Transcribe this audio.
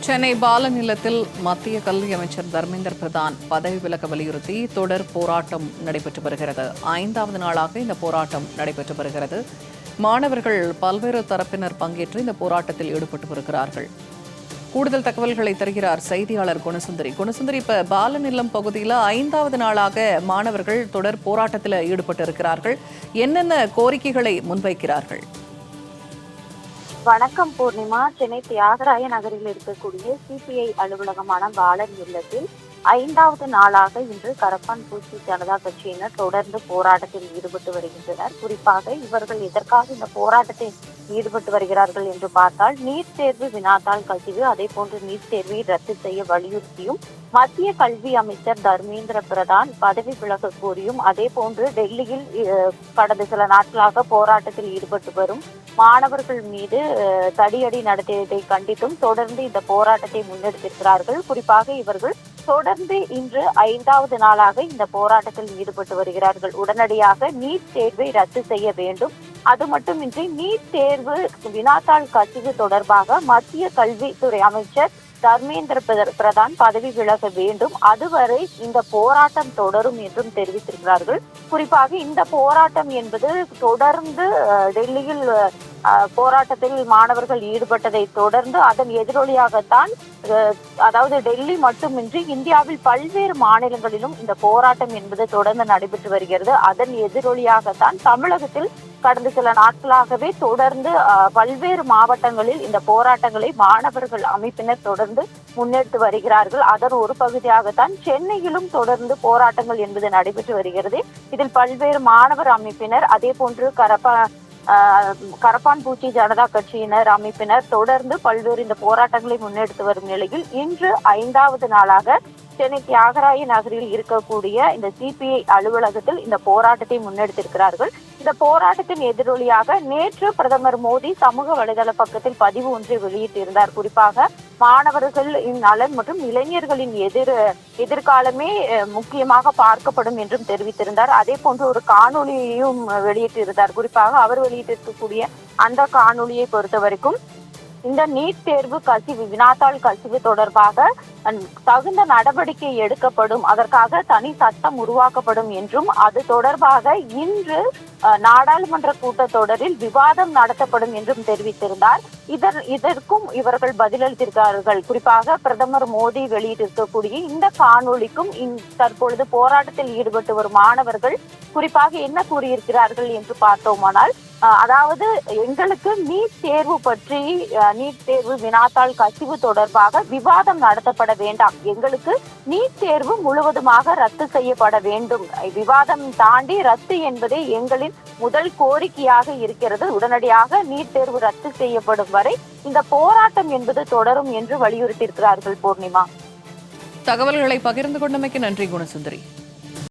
சென்னை பாலநிலத்தில் மத்திய கல்வி அமைச்சர் தர்மேந்திர பிரதான் பதவி விலக வலியுறுத்தி தொடர் போராட்டம் நடைபெற்று வருகிறது. 5வது நாளாக இந்த போராட்டம் நடைபெற்று வருகிறது. மாணவர்கள் பல்வேறு தரப்பினர் பங்கேற்று இந்த போராட்டத்தில் ஈடுபட்டு வருகிறார்கள். கூடுதல் தகவல்களை தருகிறார் செய்தியாளர் குணசுந்தரி. இப்ப பாலநிலம் பகுதியில் 5வது நாளாக மாணவர்கள் தொடர் போராட்டத்தில் ஈடுபட்டு இருக்கிறார்கள். என்னென்ன கோரிக்கைகளை முன்வைக்கிறார்கள்? வணக்கம் பூர்ணிமா. சென்னை தியாகராய நகரில் இருக்கக்கூடிய சிபிஐ அலுவலகமான பாலன் இல்லத்தில் 5வது நாளாக இன்று கரப்பான் பூச்சி ஜனதா கட்சியினர் தொடர்ந்து போராட்டத்தில் ஈடுபட்டு வருகின்றனர். குறிப்பாக இவர்கள் எதற்காக இந்த போராட்டத்தில் ஈடுபட்டு வருகிறார்கள் என்று பார்த்தால், நீட் தேர்வு வினாத்தாள் கசிவு, அதே போன்று நீட் தேர்வை ரத்து செய்ய வலியுறுத்தியும், மத்திய கல்வி அமைச்சர் தர்மேந்திர பிரதான் பதவி விலக கோரியும், அதே போன்று டெல்லியில் கடந்த சில நாட்களாக போராட்டத்தில் ஈடுபட்டு வரும் மாணவர்கள் மீது தடியடி நடத்தியதை கண்டித்தும் தொடர்ந்து இந்த போராட்டத்தை முன்னெடுத்திருக்கிறார்கள். குறிப்பாக இவர்கள் தொடர்ந்து இன்று 5வது நாளாக இந்த போராட்டத்தில் ஈடுபட்டு வருகிறார்கள். உடனடியாக நீட் தேர்வை ரத்து செய்ய வேண்டும். அது மட்டுமின்றி நீட் தேர்வு வினாத்தாள் கசிவு தொடர்பாக மத்திய கல்வித்துறை அமைச்சர் தர்மேந்திர பிரதான் பதவி விலக வேண்டும். அதுவரை இந்த போராட்டம் தொடரும் என்றும் தெரிவித்திருக்கிறார்கள். குறிப்பாக இந்த போராட்டம் என்பது தொடர்ந்து டெல்லியில் போராட்டத்தில் மாணவர்கள் ஈடுபட்டதை தொடர்ந்து அதன் எதிரொலியாகத்தான், அதாவது டெல்லி மட்டுமின்றி இந்தியாவில் பல்வேறு மாநிலங்களிலும் இந்த போராட்டம் என்பது தொடர்ந்து நடைபெற்று வருகிறது. அதன் எதிரொலியாகத்தான் தமிழகத்தில் கடந்த சில நாட்களாகவே தொடர்ந்து பல்வேறு மாவட்டங்களில் இந்த போராட்டங்களை மாணவர்கள் அமைப்பினர் தொடர்ந்து முன்னெடுத்து வருகிறார்கள். அதன் ஒரு பகுதியாகத்தான் சென்னையிலும் தொடர்ந்து போராட்டங்கள் என்பது நடைபெற்று வருகிறது. இதில் பல்வேறு மாணவர் அமைப்பினர், அதே போன்று கரப்பான் பூச்சி ஜனதா கட்சியினர் அமைப்பினர் தொடர்ந்து பல்வேறு இந்த போராட்டங்களை முன்னெடுத்து வரும் நிலையில் இன்று 5வது நாளாக சென்னை தியாகராய நகரில் இருக்கக்கூடிய இந்த சிபிஐ அலுவலகத்தில் இந்த போராட்டத்தை முன்னெடுத்திருக்கிறார்கள். இந்த போராட்டத்தின் எதிரொலியாக நேற்று பிரதமர் மோடி சமூக வலைதள பக்கத்தில் பதிவு ஒன்றை வெளியிட்டிருந்தார். குறிப்பாக மாணவர்களின் நலன் மற்றும் இளைஞர்களின் எதிர்காலமே முக்கியமாக பார்க்கப்படும் என்றும் தெரிவித்திருந்தார். அதே போன்று ஒரு காணொலியையும் வெளியிட்டிருந்தார். குறிப்பாக அவர் வெளியிட்டிருக்கக்கூடிய அந்த காணொலியை பொறுத்த வரைக்கும், இந்த நீட் தேர்வு கசிவு வினாத்தாள் கசிவு தொடர்பாக தகுந்த நடவடிக்கை எடுக்கப்படும், அதற்காக தனி சட்டம் உருவாக்கப்படும் என்றும், அது தொடர்பாக இன்று நாடாளுமன்ற கூட்டத்தொடரில் விவாதம் நடத்தப்படும் என்றும் தெரிவித்திருந்தார். இதற்கும் இவர்கள் பதிலளித்திருக்கிறார்கள். குறிப்பாக பிரதமர் மோடி வெளியிட்டிருக்கக்கூடிய இந்த காணொலிக்கும் தற்பொழுது போராட்டத்தில் ஈடுபட்டு வரும் மாணவர்கள் குறிப்பாக என்ன கூறியிருக்கிறார்கள் என்று பார்த்தோமானால், அதாவது எங்களுக்கு நீட் தேர்வு பற்றி, நீட் தேர்வு வினாத்தாள் கசிவு தொடர்பாக விவாதம் நடத்தப்பட வேண்டாம். எங்களுக்கு நீட் தேர்வு முழுவதுமாக ரத்து செய்யப்பட வேண்டும். விவாதம் தாண்டி ரத்து என்பதே எங்களின் முதல் கோரிக்கையாக இருக்கிறது. உடனடியாக நீட் தேர்வு ரத்து செய்யப்படும் வரை இந்த போராட்டம் என்பது தொடரும் என்று வலியுறுத்தியிருக்கிறார்கள். பூர்ணிமா, தகவல்களை பகிர்ந்து கொண்டமைக்கு நன்றி குணசுந்தரி.